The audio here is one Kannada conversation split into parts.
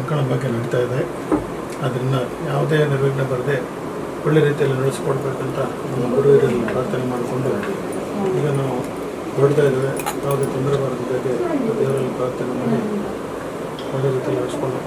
ನಾಮಕರಣ ಬಗ್ಗೆ ನಡೀತಾ ಇದೆ. ಅದನ್ನು ಯಾವುದೇ ನಿರ್ವಿಘ್ನ ಬರದೆ ಒಳ್ಳೆ ರೀತಿಯಲ್ಲಿ ನಡೆಸಿಕೊಡ್ಬೇಕಂತ ನಮ್ಮ ಗುರು ಹಿರಿಯರಲ್ಲಿ ಪ್ರಾರ್ಥನೆ ಮಾಡಿಕೊಂಡು ಈಗ ನಾವು ಹೊರಡ್ತಾ ಇದ್ದೇವೆ. ಯಾವುದೇ ತೊಂದರೆ ಬರದಿದ್ದಾಗೆ ದೇವರಲ್ಲಿ ಪ್ರಾರ್ಥನೆ ಮಾಡಿ ಒಳ್ಳೆ ರೀತಿಯಲ್ಲಿ ನಡೆಸ್ಕೊಂಡು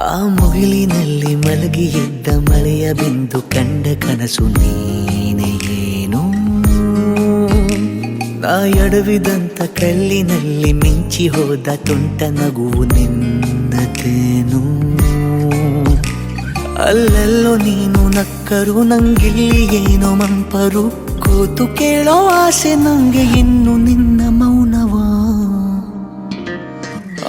ಆ ಮುಗಿಲಿನಲ್ಲಿ ಮಲಗಿ ಎದ್ದ ಮಳೆಯ ಬಿಂದು ಕಂಡ ಕನಸು ನೀನೆ ಏನು? ನಾ ಎಡವಿದಂತ ಕಲ್ಲಿನಲ್ಲಿ ಮಿಂಚಿ ಹೋದ ತುಂಟ ನಗುವು ನಿನ್ನದೇನು? ಅಲ್ಲೆಲ್ಲೋ ನೀನು ನಕ್ಕರು ನಂಗಿಲ್ಲಿ ಏನೋ ಮಂಪರು ಕೂತು ಕೇಳೋ ಆಸೆ ನಂಗೆ ಇನ್ನು ನಿನ್ನ ಮೌನವಾ?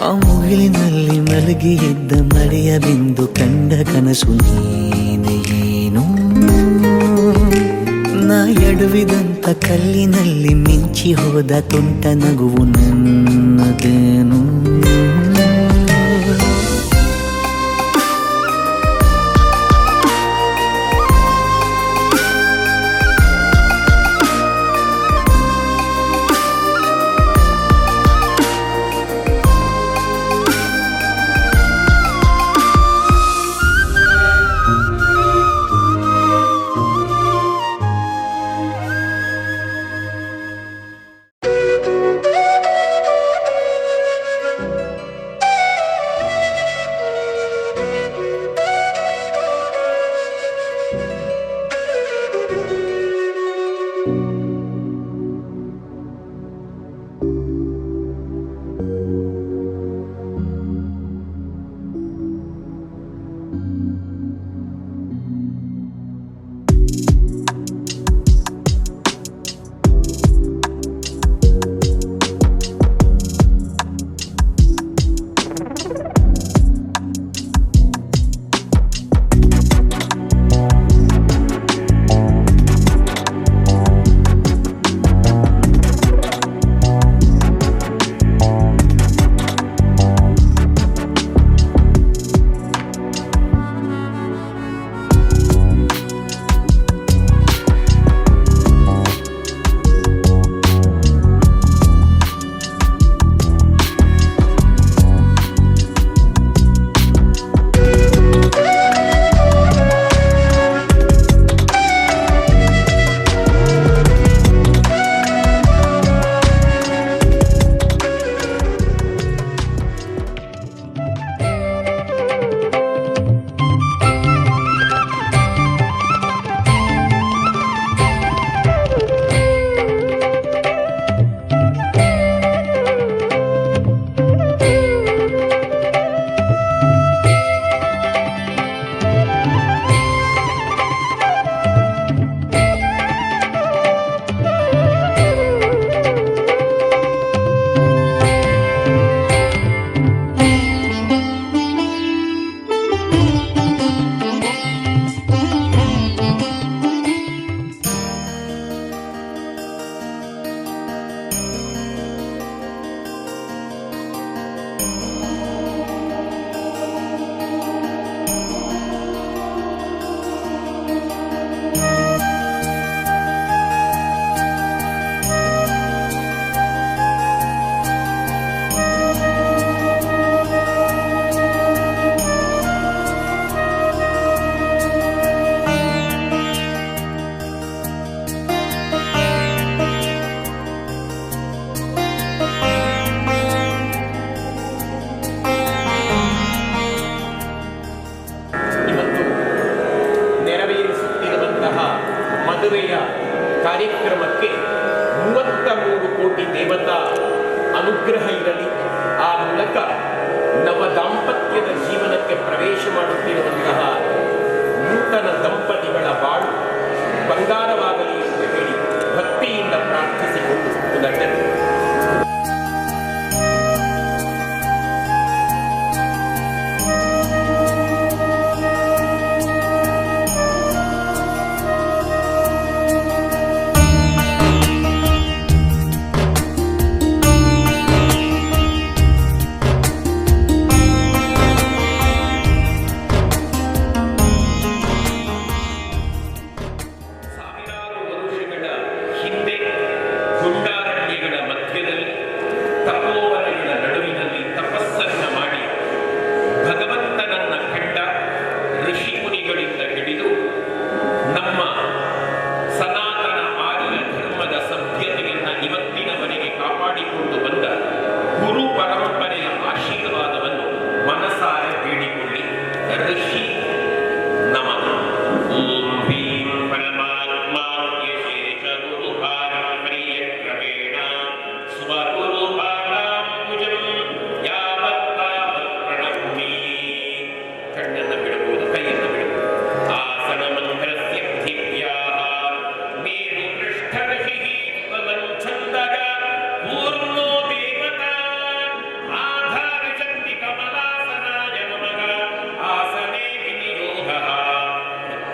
ಆ ಮುಗಿಲಿನಲ್ಲಿ ಮಲಗಿ ಎದ್ದ ಮಳೆಯ ಬಿಂದು ಕಂಡ ಕನಸು ನೀನೆ ಏನು? ನಾ ಎಡವಿದಂತ ಕಲ್ಲಿನಲ್ಲಿ ಮಿಂಚಿ ಹೋದ ತುಂಟ ನಗುವು ನನ್ನದೇನು?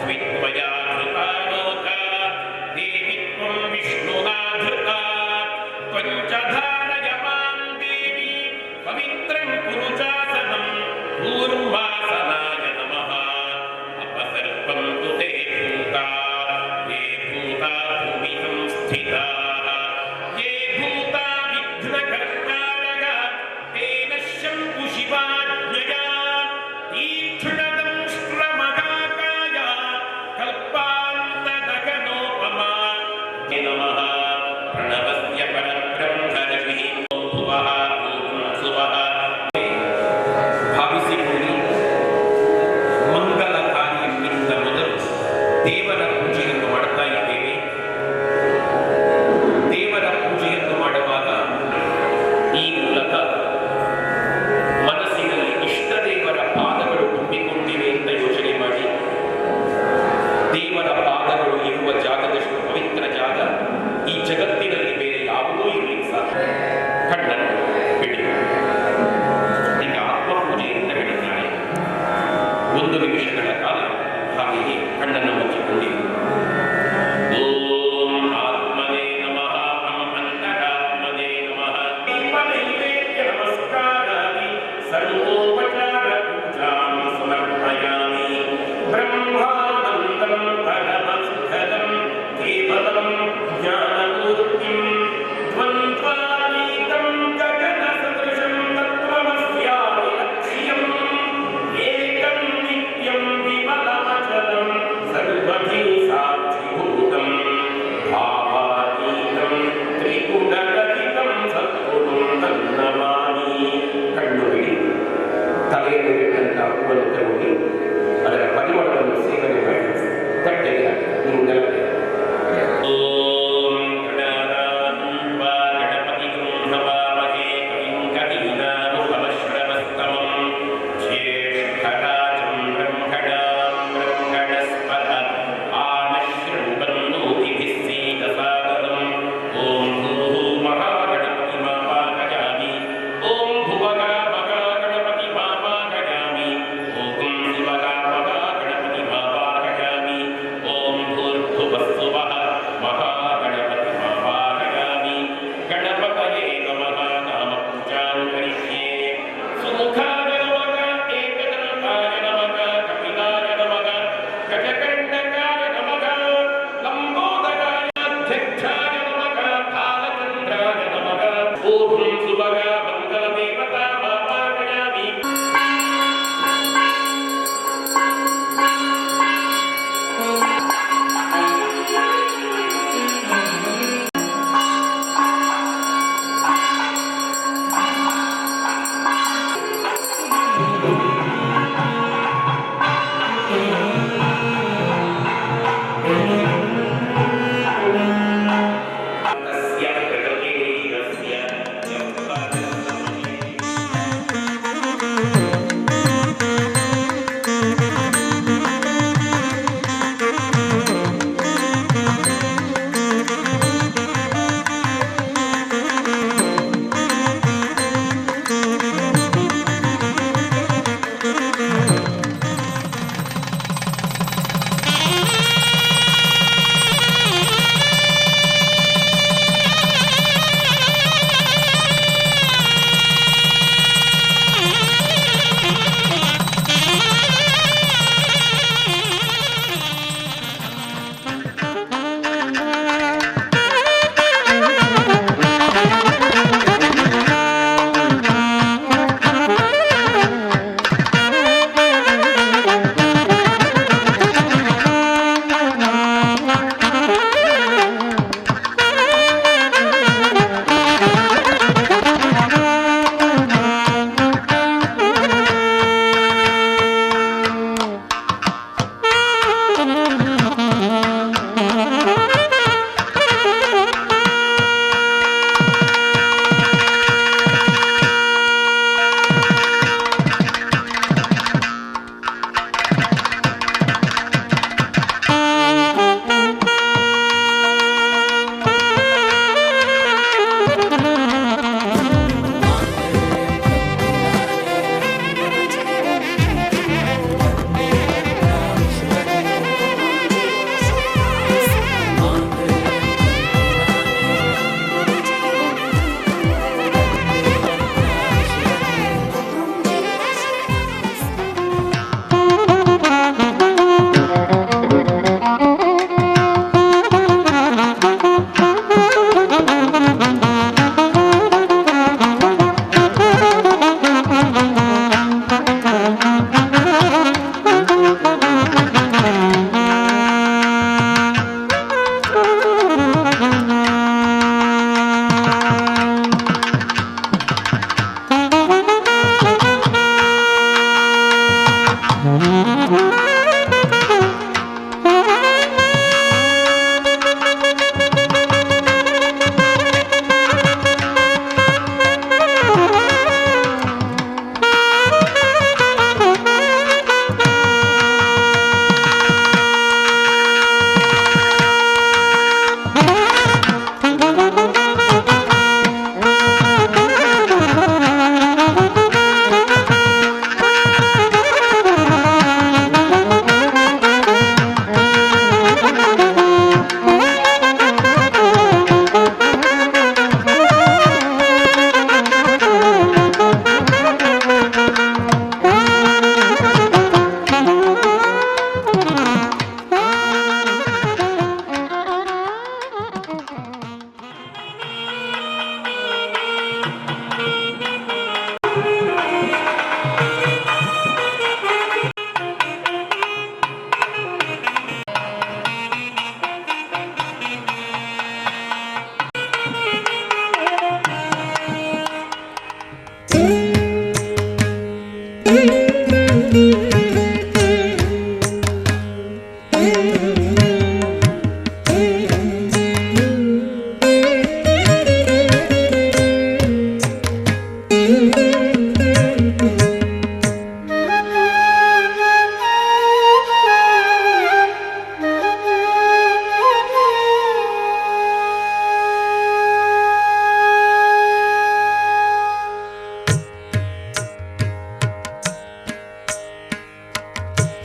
वित्वया धृता लोका देवी त्वं विष्णुना धृता त्वं च धारय मां देवी पवित्रं कुरु चासनं पूर्वासनाय नमः अपसर्पं तु ते भूता ये भूता भूमि संस्थिताः ये भूता विघ्नकर्तारः तेन शङ्कुशिवाज्ञया तीक्ष्णदंष्ट्रमहाकाय कल्पान्तदगनोपमा नमः प्रणवस्य परब्रह्मर्षिः भुवः सुवः ಭಾವಿಸಿಕೊಳ್ಳಿ ಮಂಗಲ ಕಾರ್ಯಕ್ಕಿಂತ ಮೊದಲು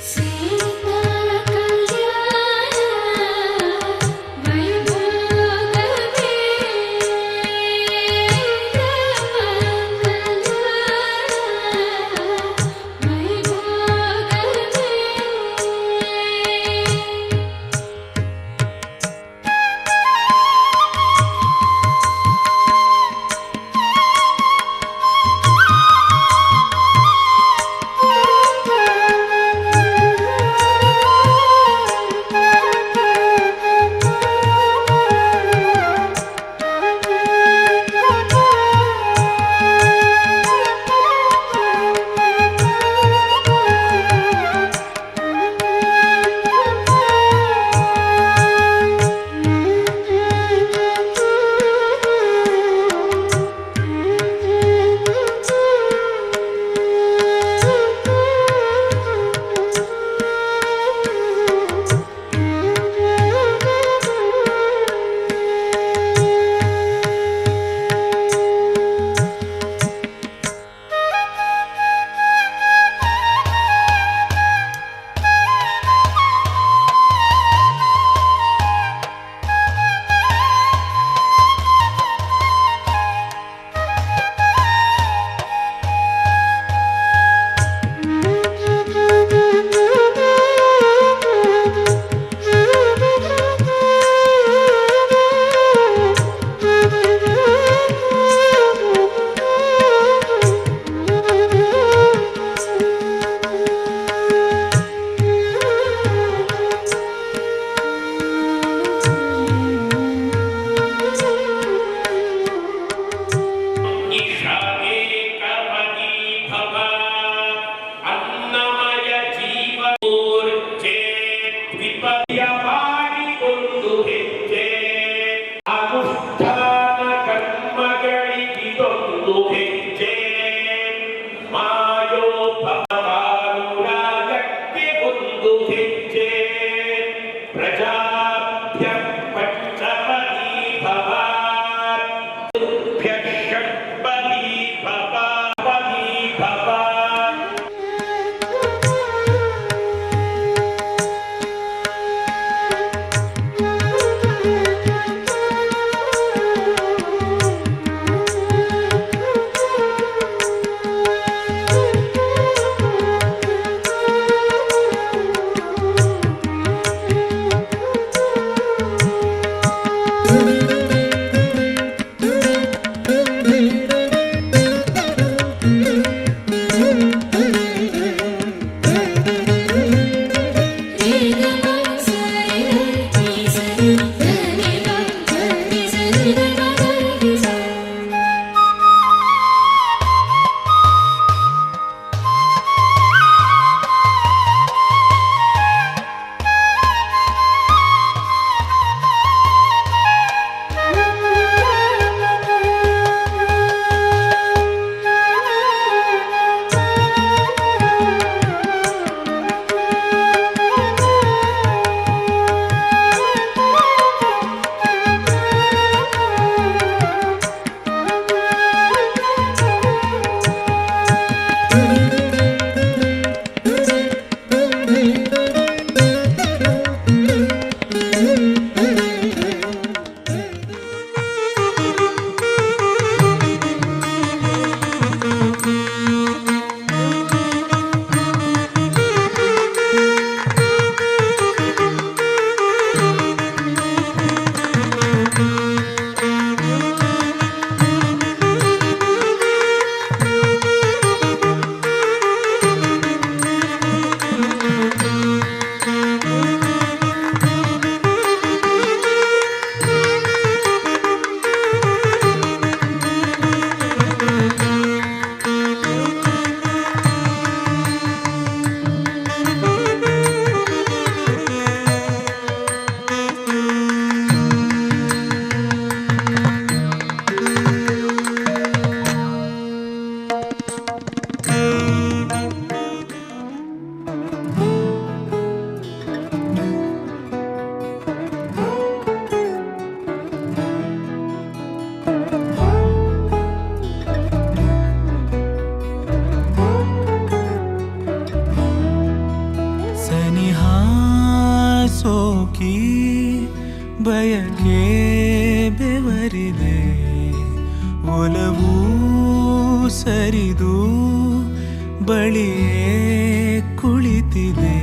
ಸೀತಾ ಕಲ್ಯಾಣ ಸೋಕಿ ಬಯಕೆ ಬೆವರಿದೆ ಒಲವು ಸರಿದು ಬಳಿಯೇ ಕುಳಿತಿದೆ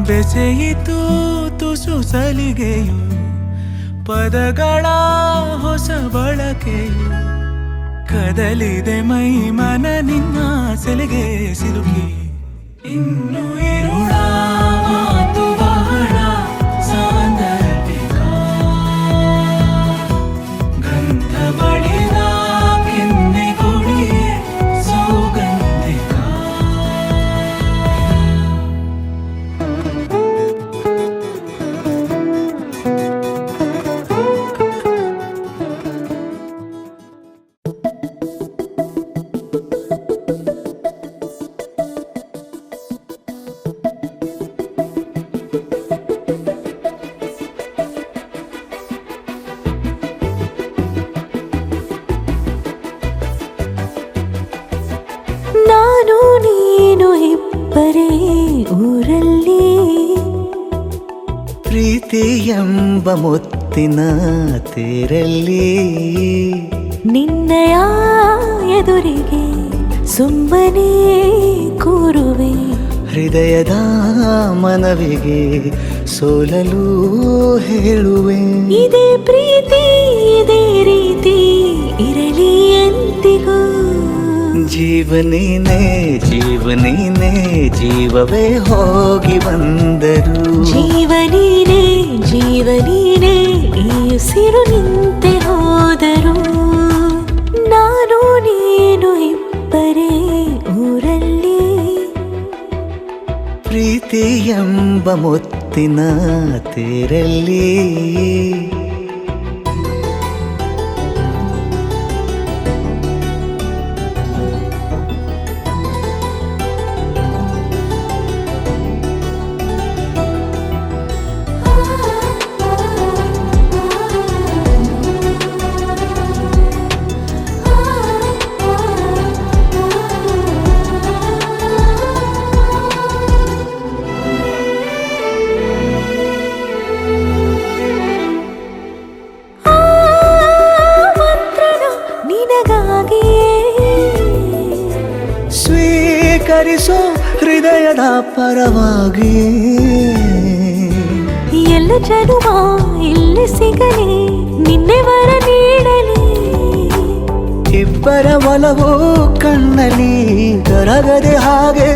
ಬೆಸೆಯಿತು ತುಸು ಸಲಿಗೆಯು ಪದಗಳ ಹೊಸ ಬಳಕೆಯು ಕದಲಿದೆ ಮೈ ಮನ ನಿನ್ನ ಸೆಲೆಗೆ ಸಿಲುಕಿ ಇನ್ನು ಇರುಳ ಮಾತು ಬಹಳ ಸಾಂದರ್ಭಿಕ ಗಂಧ ಬಳಿದ ಕೆನ್ನೆ ಗುಳಿಯೇ ಸೌಗಂಧಿಕ ನಾನು ನೀನು ಇಬ್ಬರೇ ಊರಲ್ಲಿ ಪ್ರೀತಿ ಎಂಬ ಮುತ್ತಿನ ತೇರಲ್ಲಿ ನಿನ್ನಯ ಎದುರಿಗೆ ಸುಮ್ಮನೆ ಕೂರುವೆ ಹೃದಯದ ಮನವಿಗೆ ಸೋಲಲು ಹೇಳುವೆ ಇದೇ ಪ್ರೀತಿ ಇದೇ ರೀತಿ ಇರಲಿ ಎಂದಿಗೂ ಜೀವನೇನೆ ಜೀವನೇನೆ ಜೀವವೇ ಹೋಗಿ ಬಂದರು ಜೀವನೀನೇ ಜೀವನೀನೇ ಈ ಉಸಿರು ನಿಂತೆ ಹೋದರು ನಾನು ನೀನು ಇಬ್ಬರೇ ಊರಲ್ಲಿ ಪ್ರೀತಿ ಎಂಬ ಮುತ್ತಿನ ತೇರಲ್ಲಿ ಸ್ವೀಕರಿಸೋ ಹೃದಯದ ಪರವಾಗಿ ಎಲ್ಲ ಜನುಮ ಇಲ್ಲಿ ಸಿಗಲಿ ನಿನ್ನೆ ವರ ನೀಡಲಿ ಇಬ್ಬರ ಒಲವು ಕಣ್ಣಲ್ಲಿ ಕರಗದೆ ಹಾಗೆ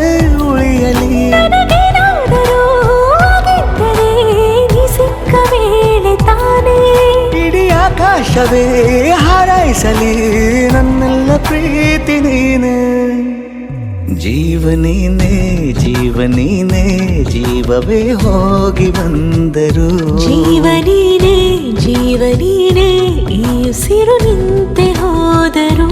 ಉಳಿಯಲಿ ನನಗೇನಾದರೂ ಆಗಿದ್ದರೆ ನೀ ಸಿಕ್ಕ ವೇಳೆ ತಾನೇ ಇಡೀ ಆಕಾಶವೇ ಹಾರೈಸಲಿ ನನ್ನೆಲ್ಲ ಪ್ರೀತಿ ನೀನೆ ಜೀವನೇನೆ ಜೀವನೇನೆ ಜೀವವೇ ಹೋಗಿ ಬಂದರು ಜೀವನೀನೇ ಜೀವನೀನೇ ಈ ಉಸಿರು ನಿಂತೆ ಹೋದರು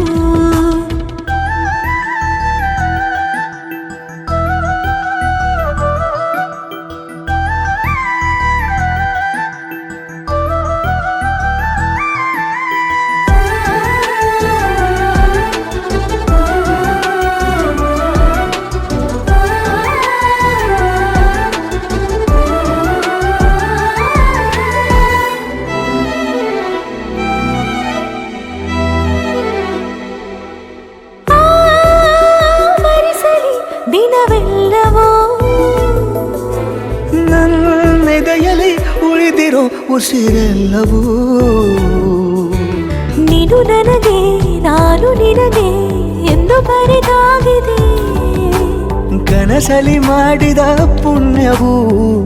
ದಿನವೆಲ್ಲವೋ ನನ್ನೆದೆಯಲ್ಲಿ ಉಳಿದಿರೋ ಉಸಿರೆಲ್ಲವೂ ನೀನು ನನಗೆ ನಾನು ನಿನಗೆ ಎಂದು ಬರೆದಾಗಿದೆ ಕನಸಲಿ ಮಾಡಿದ ಪುಣ್ಯವು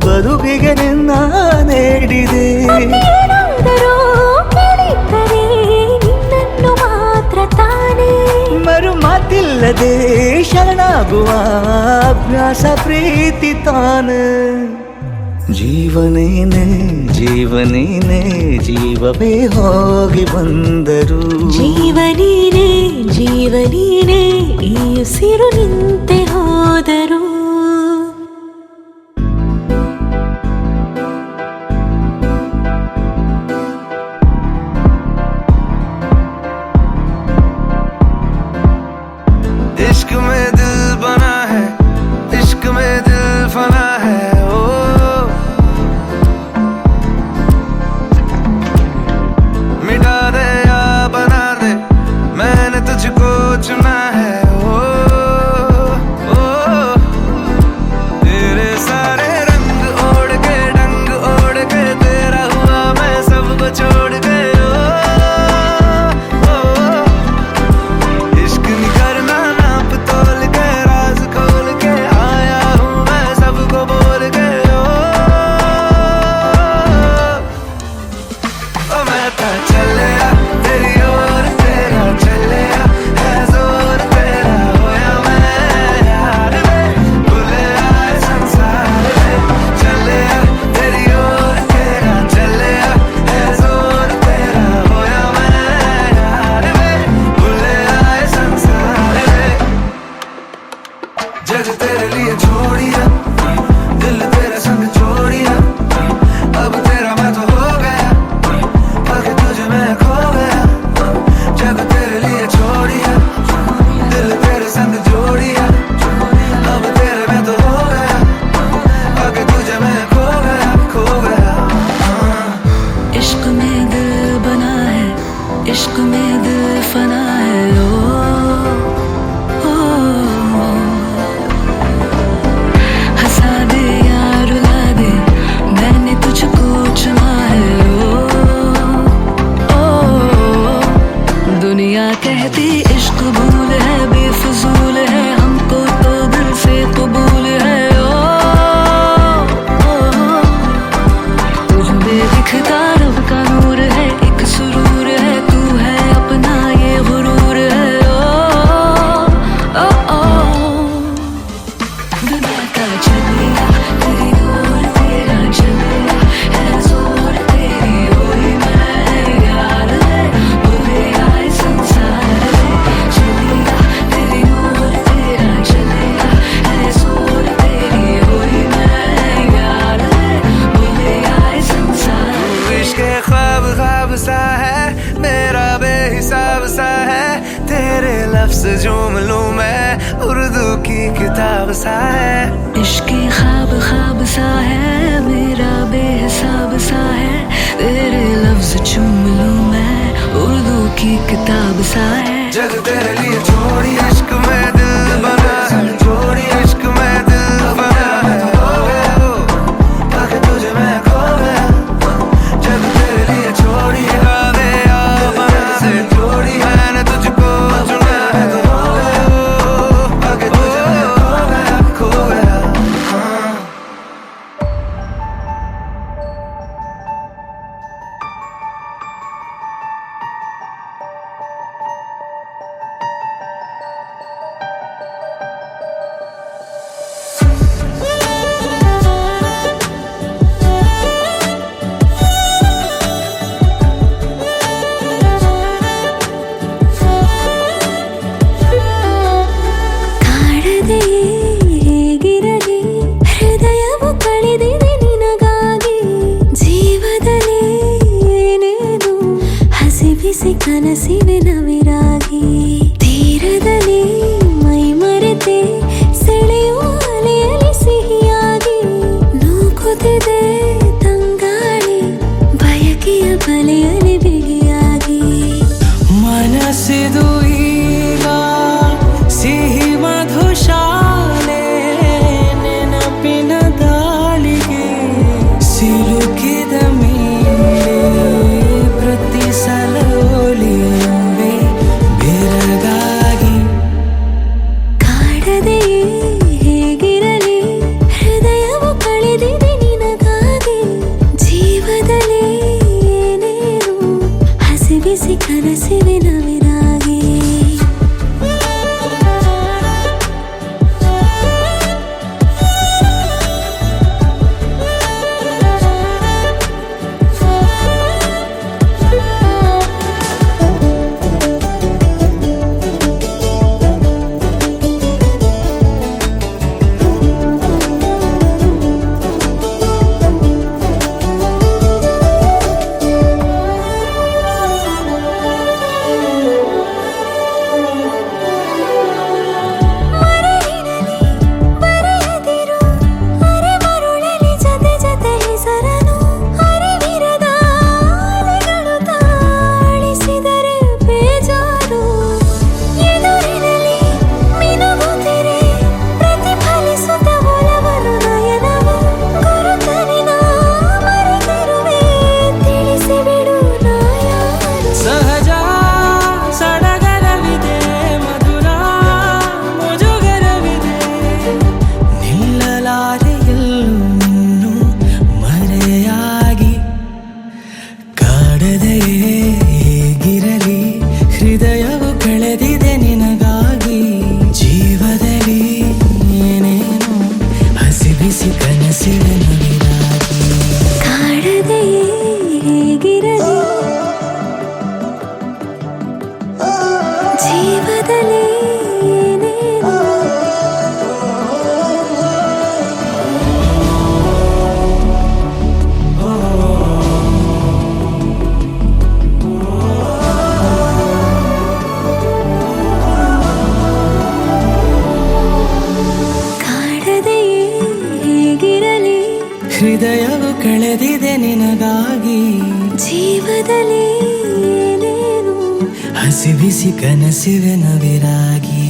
ಬದುಕಿಗೆ ನಿನ್ನ ನೀಡಿದೆ ಏನಾದರೂ ಕೇಳಿದ್ದರೆ ನಿನ್ನನ್ನು ಮಾತ್ರ ತಾನೇ ಮರು ಮಾತಿಲ್ಲದೆ ಶರಣಾಗುವ ಅಭ್ಯಾಸ ಪ್ರೀತಿ ತಾನೆ ಜೀವನೇನೆ ಜೀವನೇನೆ ಜೀವವೇ ಹೋಗಿ ಬಂದರು ಜೀವನೀನೇ ಜೀವನೀನೇ ಈ ಉಸಿರು ನಿಂತೆ ಹೋದರು इश्क में दिल बना है इश्क में दिल फना है ओ ख्वाब सा है, मेरा बेहिसाब सा है, तेरे लफ्ज झूम लूं मैं, उर्दू की किताब सा है। इश्क ख्वाब ख्वाब सा है, मेरा बेहिसाब सा है, तेरे लफ्ज झूम लूं मैं, उर्दू की किताब सा है। जग तेरे लिए छोड़ी इश्क में दिल बना है, छोड़ी इश्क में दिल बना है, हो गया पाके तुझे मैं खो गया। जग तेरे लिए छोड़ी राधे बना से छोड़ी, मैंने तुझको चुना है, हो गया पाके तुझे मैं खो गया। ಕಾಡದೆ ಹೇಗಿರಲಿ ಹೃದಯವು ಕಳೆದಿದೆ ನಿನಗಾಗಿ, ಜೀವದಲ್ಲಿ ಏನೇನು ಹಸಿ ಬಿಸಿ ಕನಸಿವೆ ನವಿರಾಗಿ, ತೀರದಲ್ಲಿ ಮೈ ಮರೆತೆ ಸೆಳೆಯುವ ಅಲೆಯಲ್ಲಿ ಸಿಹಿಯಾಗಿ, ನೂಕುತ್ತಿದೆ ತಂಗಾಳಿ ಬಯಕೆಯ ಬಲೆಯಲ್ಲಿ ಬಿಗಿಯಾಗಿ. ಮನಸ್ಸಿದು ಈಗ ಸಿಹಿ ಮಧುಶಾಲೆ, ನೆನಪಿನ ದಾಳಿಗೆ ಸಿಲುಕಿದ ಮೇಲೆ ಪ್ರತಿ ಸಲ ಒಲಿಯುವೆ ಬೆರಗಾಗಿ. ಕಾಡದೆ ಹೇಗಿರಲಿ ಹೃದಯವು ಕಳೆದಿದೆ ನಿನಗಾಗಿ, ಜೀವದಲ್ಲಿ ಏನೇನು ಹಸಿ ಬಿಸಿ ಕನಸಿವೆ ನವಿರಾಗಿ. ಮರಳಿನಲ್ಲಿ ಬರೆಯದಿರು ಅರೆ ಮರುಳಲಿ ಜತೆ ಜತೆ ಹೆಸರನು, ಅರಿವಿರದ ಅಲೆಗಳು ತಾಳಿಸಿದರೆ ಬೇಜಾರು, ಎದುರಿನಲ್ಲಿ ಮಿನುಗುತ್ತಿರೆ ಪ್ರತಿಫಲಿಸುತ್ತ ಒಲವನು ನಯನವು, ಗುರುತನಿನ ಮರೆತಿರುವೆ ತಿಳಿಸಿಬಿಡು ನಾ ಯಾರು. ಸಹಜ ಸಡಗರವಿದೆ, ಮಧುರ ಮುಜುಗರವಿದೆ, ನಿಲ್ಲಲಾರೆ ಎಲ್ಲೂ ಮರೆಯಾಗಿ. ಕಾಡದೆಯೇ ಹೇಗಿರಲಿ ಹೃದಯವು ಕಳೆದಿದೆ ನಿನಗಾಗಿ, ಜೀವದಲ್ಲಿ ಏನೇನು ಹಸಿ ಬಿಸಿ ಕನಸಿವೆ ನವಿರಾಗಿ. ಕಾಡದೆ ಹೇಗಿರಲಿ ಜೀವದಲ್ಲಿ ಏನೇನು ಕಾಡದೆ ಹೇಗಿರಲಿ ಹೃದಯವು ಕಳೆದಿದೆ ನಿನಗಾಗಿ, ಜೀವದಲ್ಲಿ ಏನೇನು ಹಸಿ ಬಿಸಿ ಕನಸಿವೆ ನವಿರಾಗಿ.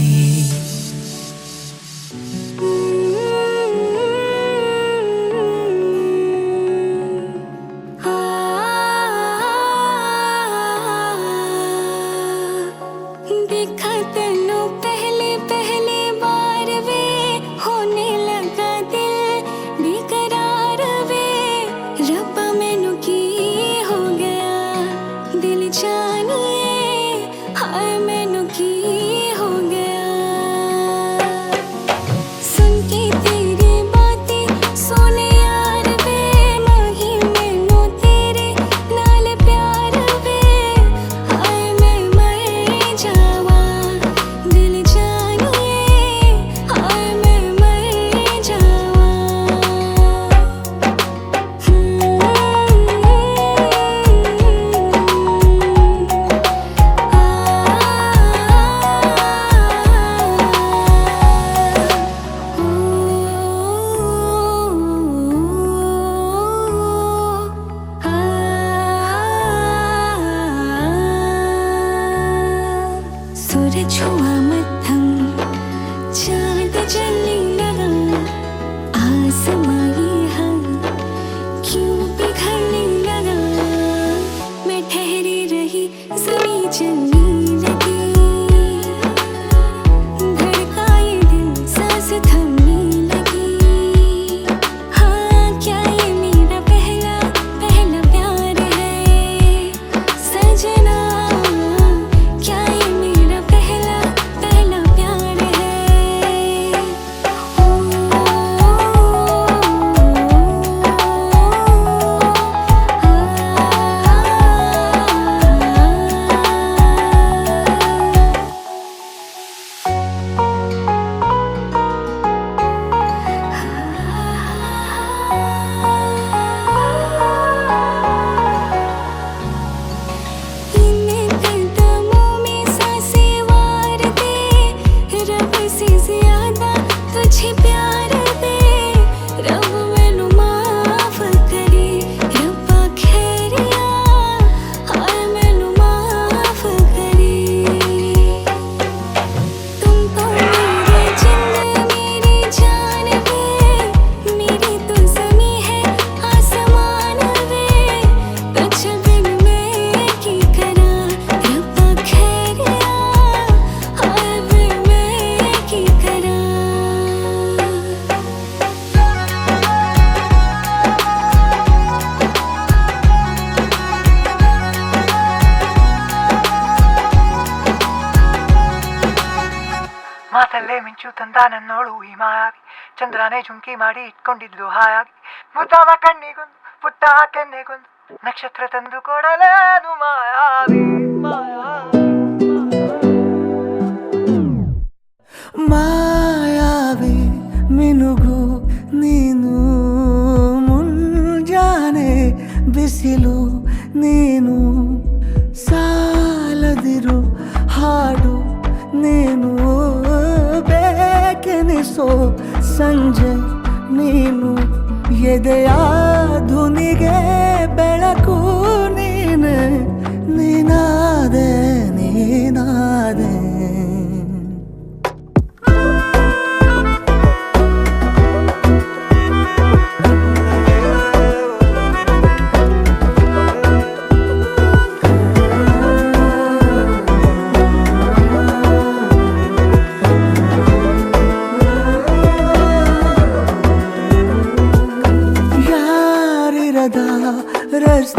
देखा तेनू पहले पहले बार वे, होने लगा दिल बेकरार वे, रब्बा मैनू की हो गया दिल जानिए, हाय मैनू की हो गया। ಮಿಂಚು ತಂದ ನನ್ನೋಳು ಈ ಮಾಯಾವಿ ಚಂದ್ರನೇ ಜುಂಕಿ ಮಾಡಿ ಇಟ್ಕೊಂಡಿದ್ಲು ಹಾಯಾಗಿ ಮುದ್ದಾದ ಕಣ್ಣಿಗೊಂದು ಪುಟ್ಟ ಕೆನ್ನೆಗೊಂದು ನಕ್ಷತ್ರ ತಂದು ಕೊಡಲೇನು ಮಾಯಾವಿ ಮಾಯಾವಿ ಮಿನುಗು ನೀನು ಮುಂಜಾನೆ ಬಿಸಿಲು ನೀನು ಸಾಲದಿರು ಹಾಡು ನೀನು ಬೇಕೆನಿಸೋ ಸಂಜೆ ನೀನು ಎದೆಯ ಧುನಿಗೆ ಬೆಳಕು ನೀನೆ ನೀನಾದೆ ನೀನಾದೆ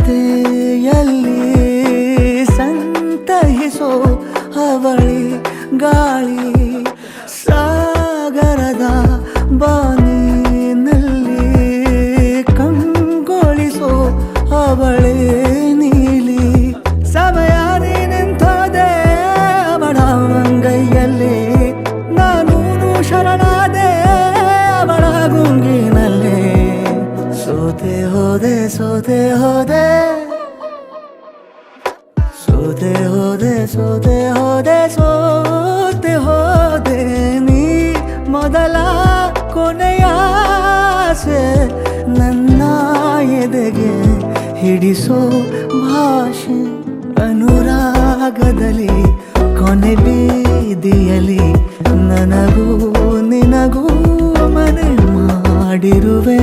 ರಸ್ತೆಯಲ್ಲಿ ಸಂತಹಿಸೋ ಅವಳಿ ಗಾಳಿ ಸಾಗರದ ಬಾನಿನಲ್ಲಿ ಕಂಗೊಳಿಸೋ ಅವಳೆ ನೀಲಿ ಸಮಯ ನಿಂತೋದೆ ಅವಳ ಅಂಗೈಯಲ್ಲಿ ನಾನು ಶರಣಾದೆ ಅವಳ ಗುಂಗಿನಲ್ಲಿ ಸೋತೆ ಹೋದೆ ಸೋತೆ ಹೋದೆ ಸೋತೆ ಹೋದೆ ಸೋತೆ ಹೋದೆ ಸೋತೆ ಹೋದೆ ನೀ ಮೊದಲ ಕೊನೆಯ ಆಸೆ ನನ್ನ ಎದೆಗೆ ಹಿಡಿಸೋ ಭಾಷೆ ಅನುರಾಗದಲ್ಲಿ ಕೊನೆ ಬೀದಿಯಲ್ಲಿ ನನಗೂ ನಿನಗೂ ಮನೆ ಮಾಡಿರುವೆ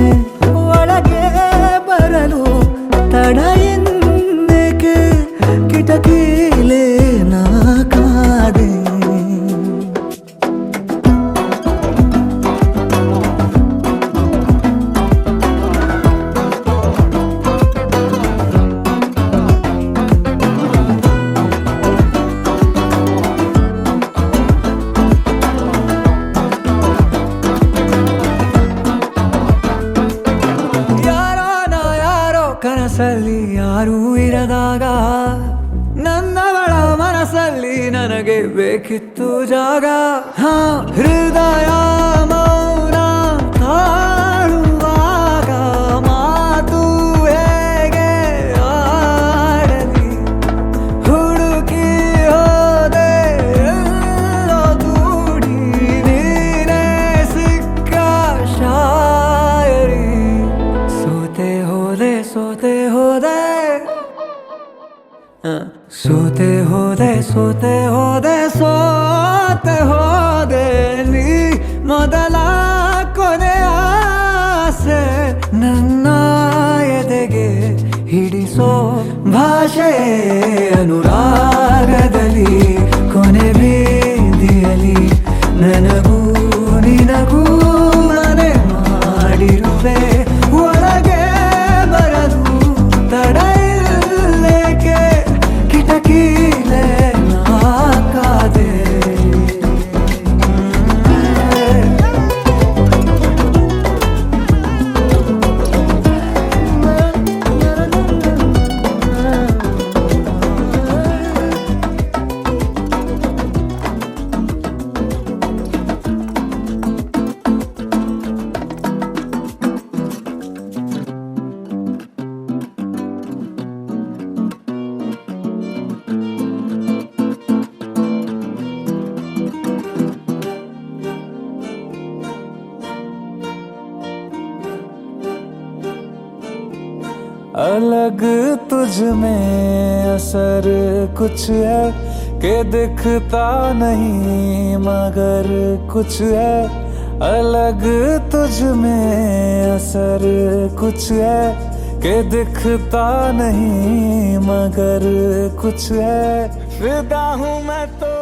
ಒಳಗೆ ಬರಲು ತಡ ಎಂದೇಕೆ ಕಿಟಕಿಲೇ ನಾ ಕಾದೆ ಕನಸಲ್ಲಿ ಯಾರೂ ಇರದಾಗ ನನ್ನವಳ ಮನಸ್ಸಲ್ಲಿ ನನಗೆ ಬೇಕಿತ್ತು ಜಾಗ ಹೃದಯ ಮೌನ ತಾಳುವಾಗ ಮಾತು ಹೇಗೆ ಆಡಲಿ ಹುಡುಕಿ ಹೋದೆ ಎಲ್ಲೋ ದೂಡಿ ನೀನೇ ಸಿಕ್ಕ ಶಾಯರಿ ಸೋತೆ ಹೋದೆ ಸೋತೆ ಹೋದೆ ಸೋತೆ ಹೋದೆ ಸೋತೆ ಹೋದೆ ಸೋತೆ ಹೋದೆ ನೀ ಮೊದಲ ಕೊನೆಯ ಆಸೆ ನನ್ನ ಎದೆಗೆ ಹಿಡಿಸೋ ಭಾಷೆ ಅನುರಾಗದಲ್ಲಿ ಕೊನೆ ಬೀದಿಯಲ್ಲಿ ನನಗೂ ನಿನಗೂ ಮನೆ ಮಾಡಿರುವೆ ಒಳಗೆ ಬರದು ತಡ ಇಲ್ಲೇಕೆ ಕಿಟಕಿಲೇ ನಾ ಕಾದೆ अलग तुझ में असर कुछ है के दिखता नहीं मगर कुछ है अलग तुझ में असर कुछ है के दिखता नहीं मगर कुछ है फिदा हूँ मैं तो